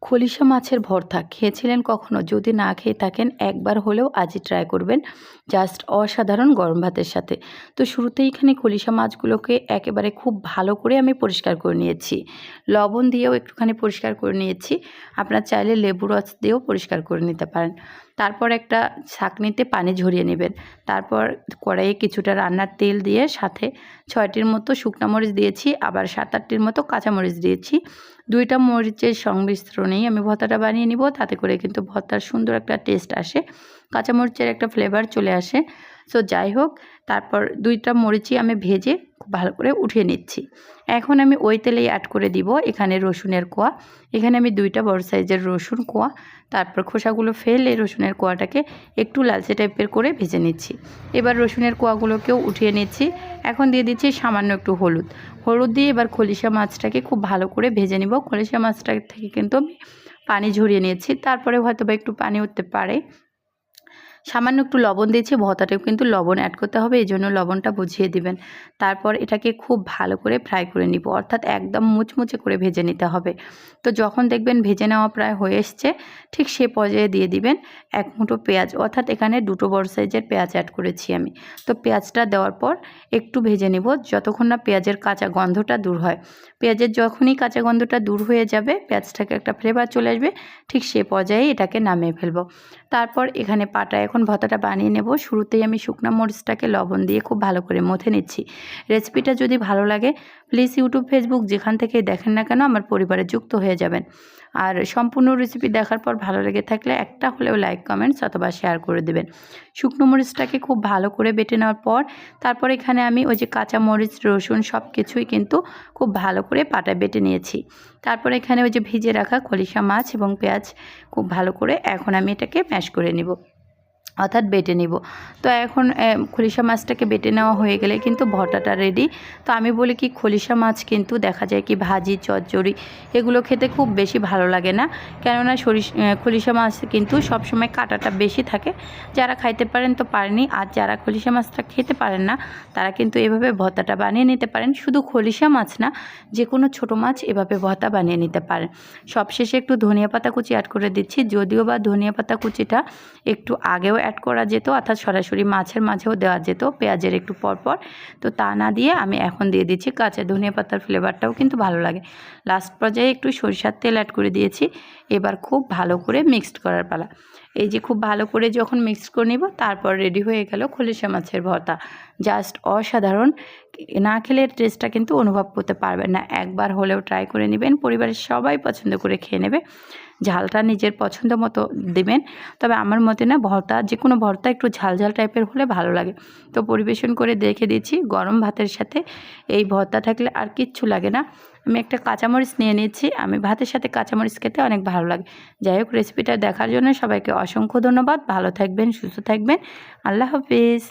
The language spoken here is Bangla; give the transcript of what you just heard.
খলিশা মাছের ভর্তা খেয়েছিলেন কখনো? যদি না খেয়ে থাকেন একবার হলেও আজই ট্রাই করবেন। জাস্ট অসাধারণ গরম ভাতের সাথে। তো শুরুতেই এখানে খলিশা মাছগুলোকে একেবারে খুব ভালো করে আমি পরিষ্কার করে নিয়েছি। লবণ দিয়েও একটুখানি পরিষ্কার করে নিয়েছি। আপনার চাইলে লেবু রস দিয়েও পরিষ্কার করে নিতে পারেন। তারপর একটা ছাঁকনিতে পানি ঝরিয়ে নেবেন। তারপর কড়াইয়ে কিছুটা রান্নার তেল দিয়ে সাথে ৬টির মতো শুকনা মরিচ দিয়েছি, আবার ৭-৮টির মতো কাঁচামরিচ দিয়েছি। ২টা মরিচের সংমিশ্রণেই আমি ভর্তাটা বানিয়ে নিব। তাতে করে কিন্তু ভর্তার সুন্দর একটা টেস্ট আসে, কাঁচামরিচের একটা ফ্লেভার চলে আসে। সো যাই হোক, তারপর ২টা মরিচই আমি ভেজে খুব ভালো করে উঠিয়ে নিচ্ছি। এখন আমি ওই তেলেই অ্যাড করে দিব এখানে রসুনের কোয়া। এখানে আমি ২টা বড় সাইজের রসুন কোয়া, তারপর খোসাগুলো ফেলে রসুনের কোয়াটাকে একটু লালচে টাইপের করে ভেজে নিচ্ছি। এবার রসুনের কোয়াগুলোকেও উঠিয়ে নিচ্ছি। এখন দিয়ে দিচ্ছি সামান্য একটু হলুদ দিয়ে এবার খলিশা মাছটাকে খুব ভালো করে ভেজে নিব। খলিশা মাছটা থেকে কিন্তু আমি পানি ঝরিয়ে নিয়েছি। তারপরে হয়তোবা একটু পানি উঠতে পারে। সামান্য একটু লবণ দিয়েছি, ভর্তাতেও কিন্তু লবণ অ্যাড করতে হবে, এই জন্য লবণটা বুঝিয়ে দিবেন। তারপর এটাকে খুব ভালো করে ফ্রাই করে নিব, অর্থাৎ একদম মুচমুচে করে ভেজে নিতে হবে। তো যখন দেখবেন ভেজে নেওয়া প্রায় হয়ে এসছে, ঠিক সে পর্যায়ে দিয়ে দিবেন ১ মুঠো পেঁয়াজ, অর্থাৎ এখানে ২টো বড় সাইজের পেঁয়াজ অ্যাড করেছি আমি। তো পেঁয়াজটা দেওয়ার পর একটু ভেজে নেব যতক্ষণ না পেঁয়াজের কাঁচা গন্ধটা দূর হয়। পেঁয়াজের যখনই কাঁচা গন্ধটা দূর হয়ে যাবে, পেঁয়াজটাকে একটা ফ্লেভার চলে আসবে, ঠিক সে পর্যায়ে এটাকে নামিয়ে ফেলব। তারপর এখানে পাটায় এখন ভর্তাটা বানিয়ে নেব। শুরুতেই আমি শুকনা মরিচটাকে লবণ দিয়ে খুব ভালো করে মথে নিচ্ছি। রেসিপিটা যদি ভালো লাগে প্লিজ ইউটিউব, ফেসবুক যেখান থেকেই দেখেন না কেন আমার পরিবারে যুক্ত হয়ে যাবেন। আর সম্পূর্ণ রেসিপি দেখার পর ভালো লেগে থাকলে একটা হলেও লাইক, কমেন্টস অথবা শেয়ার করে দেবেন। শুকনো মরিচটাকে খুব ভালো করে বেটে নেওয়ার পর তারপর এখানে আমি ওই যে কাঁচা মরিচ, রসুন সব কিছুই কিন্তু খুব ভালো করে পাটায় বেটে নিয়েছি। তারপর এখানে ওই যে ভিজে রাখা খলিশা মাছ এবং পেঁয়াজ খুব ভালো করে এখন আমি এটাকে ম্যাশ করে নিব, অর্থাৎ বেটে নিব। তো এখন খলিশা মাছটাকে বেটে নেওয়া হয়ে গেলে কিন্তু ভর্তাটা রেডি। তো আমি বলি কি, খলিশা মাছ কিন্তু দেখা যায় কি ভাজি, চচ্চড়ি এগুলো খেতে খুব বেশি ভালো লাগে না, কেননা খলিশা মাছ কিন্তু সবসময় কাঁটাটা বেশি থাকে। যারা খাইতে পারেন তো পারেনি, আর যারা খলিশা মাছটা খেতে পারেন না তারা কিন্তু এভাবে ভর্তাটা বানিয়ে নিতে পারেন। শুধু খলিশা মাছ না, যে কোনো ছোটো মাছ এভাবে ভর্তা বানিয়ে নিতে পারেন। সবশেষে একটু ধনিয়া পাতা কুচি অ্যাড করে দিচ্ছি, যদিও বা ধনিয়া পাতা কুচিটা একটু আগেও অ্যাড করা যেত, অর্থাৎ সরাসরি মাছের মাঝেও দেওয়া যেত পেঁয়াজের একটু পরপর। তো তা না দিয়ে আমি এখন দিয়ে দিচ্ছি কাঁচা ধনিয়া পাতার ফ্লেভারটাও কিন্তু ভালো লাগে। লাস্ট পর্যায়ে একটু সরিষার তেল অ্যাড করে দিয়েছি। এবার খুব ভালো করে মিক্সড করার পালা। এই যে খুব ভালো করে যখন মিক্স করে নিব, তারপর রেডি হয়ে গেল খলিশা মাছের ভর্তা। জাস্ট অসাধারণ, না খেলে টেস্টটা কিন্তু অনুভব করতে পারবেন না। একবার হলেও ট্রাই করে নেবেন, পরিবারের সবাই পছন্দ করে খেয়ে নেবে। ঝালটা নিজের পছন্দ মতো দেবেন, তবে আমার মতে না ভর্তা, যে কোনো ভর্তা একটু ঝাল ঝাল টাইপের হলে ভালো লাগে। তো পরিবেশন করে দেখে দিচ্ছি, গরম ভাতের সাথে এই ভর্তা থাকলে আর কিচ্ছু লাগে না। আমি একটা কাঁচামরিচ নিয়ে নিচ্ছি, আমি ভাতের সাথে কাঁচামরিচ খেতে অনেক ভালো লাগে। যাই হোক, রেসিপিটা দেখার জন্য সবাইকে অসংখ্য ধন্যবাদ। ভালো থাকবেন, সুস্থ থাকবেন। আল্লাহ হাফিজ।